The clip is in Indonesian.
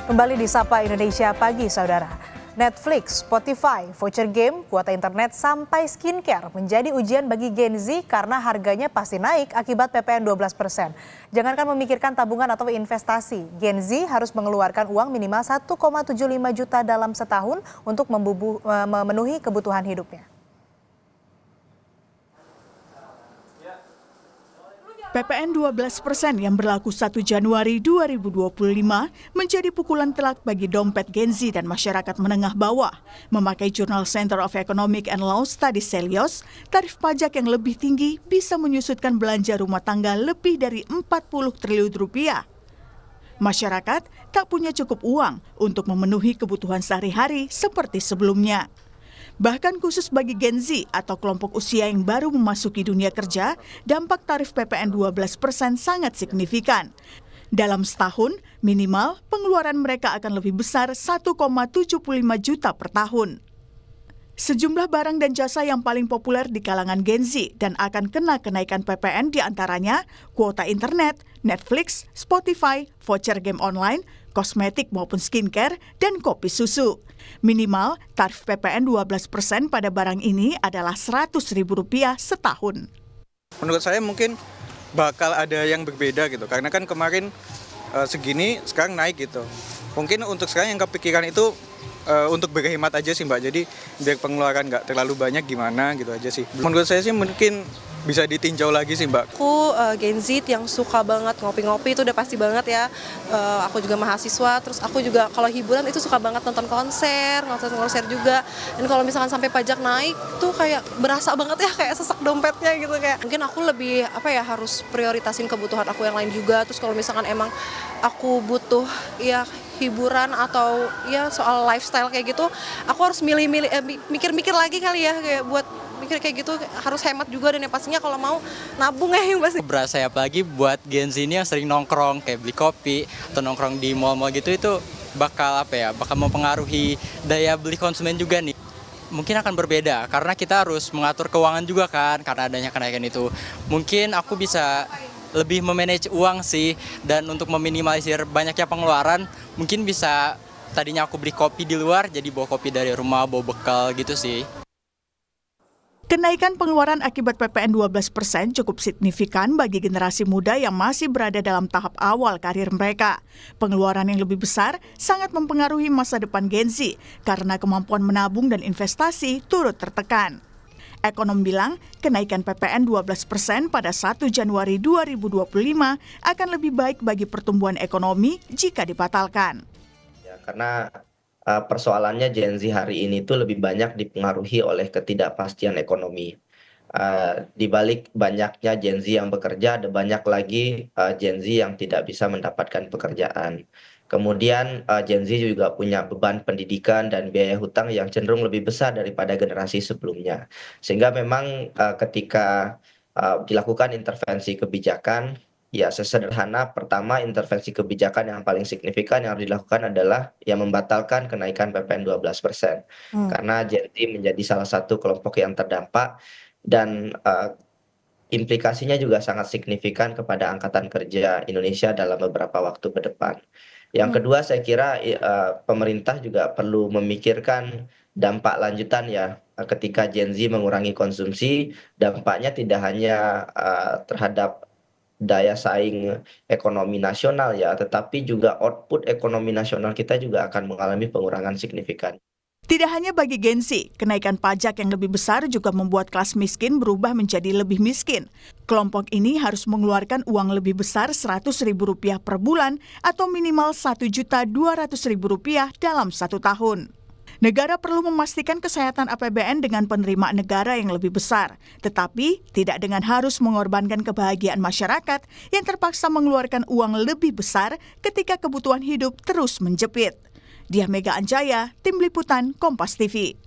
Kembali di Sapa Indonesia Pagi, Saudara. Netflix, Spotify, voucher game, kuota internet, sampai skincare menjadi ujian bagi Gen Z karena harganya pasti naik akibat PPN 12%. Jangankan memikirkan tabungan atau investasi, Gen Z harus mengeluarkan uang minimal 1,75 juta dalam setahun untuk memenuhi kebutuhan hidupnya. PPN 12% yang berlaku 1 Januari 2025 menjadi pukulan telak bagi dompet Gen Z dan masyarakat menengah bawah. Memakai jurnal Center of Economic and Law Studies Celios, tarif pajak yang lebih tinggi bisa menyusutkan belanja rumah tangga lebih dari 40 triliun rupiah. Masyarakat tak punya cukup uang untuk memenuhi kebutuhan sehari-hari seperti sebelumnya. Bahkan khusus bagi Gen Z atau kelompok usia yang baru memasuki dunia kerja, dampak tarif PPN 12% sangat signifikan. Dalam setahun, minimal pengeluaran mereka akan lebih besar 1,75 juta per tahun. Sejumlah barang dan jasa yang paling populer di kalangan Gen Z dan akan kena kenaikan PPN diantaranya kuota internet, Netflix, Spotify, voucher game online, kosmetik maupun skincare, dan kopi susu. Minimal tarif PPN 12% pada barang ini adalah Rp100.000 setahun. Menurut saya mungkin bakal ada yang berbeda gitu, karena kan kemarin segini, sekarang naik gitu. Mungkin untuk sekarang yang kepikiran itu untuk berhemat aja sih Mbak, jadi biar pengeluaran nggak terlalu banyak gimana gitu aja sih. Menurut saya sih mungkin bisa ditinjau lagi sih Mbak. Aku Gen Z yang suka banget ngopi-ngopi, itu udah pasti banget ya. Aku juga mahasiswa, terus aku juga kalau hiburan itu suka banget nonton konser juga. Dan kalau misalkan sampai pajak naik tuh kayak berasa banget ya, kayak sesak dompetnya gitu. Kayak mungkin aku lebih harus prioritasin kebutuhan aku yang lain juga. Terus kalau misalkan emang aku butuh ya hiburan atau ya soal lifestyle kayak gitu, aku harus mikir-mikir lagi kali ya, kayak buat mikir kayak gitu harus hemat juga, dan yang pastinya kalau mau nabung yang pasti. Berasa ya, apalagi buat Gen Z ini yang sering nongkrong kayak beli kopi atau nongkrong di mall-mall gitu, itu bakal mempengaruhi daya beli konsumen juga nih. Mungkin akan berbeda karena kita harus mengatur keuangan juga kan karena adanya kenaikan itu. Mungkin aku bisa lebih memanage uang sih, dan untuk meminimalisir banyaknya pengeluaran mungkin bisa tadinya aku beli kopi di luar jadi bawa kopi dari rumah, bawa bekal gitu sih. Kenaikan pengeluaran akibat PPN 12% cukup signifikan bagi generasi muda yang masih berada dalam tahap awal karir mereka. Pengeluaran yang lebih besar sangat mempengaruhi masa depan Gen Z karena kemampuan menabung dan investasi turut tertekan. Ekonom bilang kenaikan PPN 12% pada 1 Januari 2025 akan lebih baik bagi pertumbuhan ekonomi jika dibatalkan. Ya, karena persoalannya Gen Z hari ini tuh lebih banyak dipengaruhi oleh ketidakpastian ekonomi. Di balik banyaknya Gen Z yang bekerja, ada banyak lagi Gen Z yang tidak bisa mendapatkan pekerjaan. Kemudian Gen Z juga punya beban pendidikan dan biaya hutang yang cenderung lebih besar daripada generasi sebelumnya. Sehingga memang ketika dilakukan intervensi kebijakan, ya sesederhana pertama intervensi kebijakan yang paling signifikan yang harus dilakukan adalah yang membatalkan kenaikan PPN 12%. Karena Gen Z menjadi salah satu kelompok yang terdampak, dan implikasinya juga sangat signifikan kepada angkatan kerja Indonesia dalam beberapa waktu ke depan. Yang kedua, saya kira pemerintah juga perlu memikirkan dampak lanjutan ya, ketika Gen Z mengurangi konsumsi, dampaknya tidak hanya terhadap daya saing ekonomi nasional ya, tetapi juga output ekonomi nasional kita juga akan mengalami pengurangan signifikan. Tidak hanya bagi Gen Z, kenaikan pajak yang lebih besar juga membuat kelas miskin berubah menjadi lebih miskin. Kelompok ini harus mengeluarkan uang lebih besar Rp100.000 per bulan atau minimal Rp1.200.000 dalam 1 tahun. Negara perlu memastikan kesehatan APBN dengan penerimaan negara yang lebih besar, tetapi tidak dengan harus mengorbankan kebahagiaan masyarakat yang terpaksa mengeluarkan uang lebih besar ketika kebutuhan hidup terus menjepit. Diah Mega Anjaya, Tim Liputan, Kompas TV.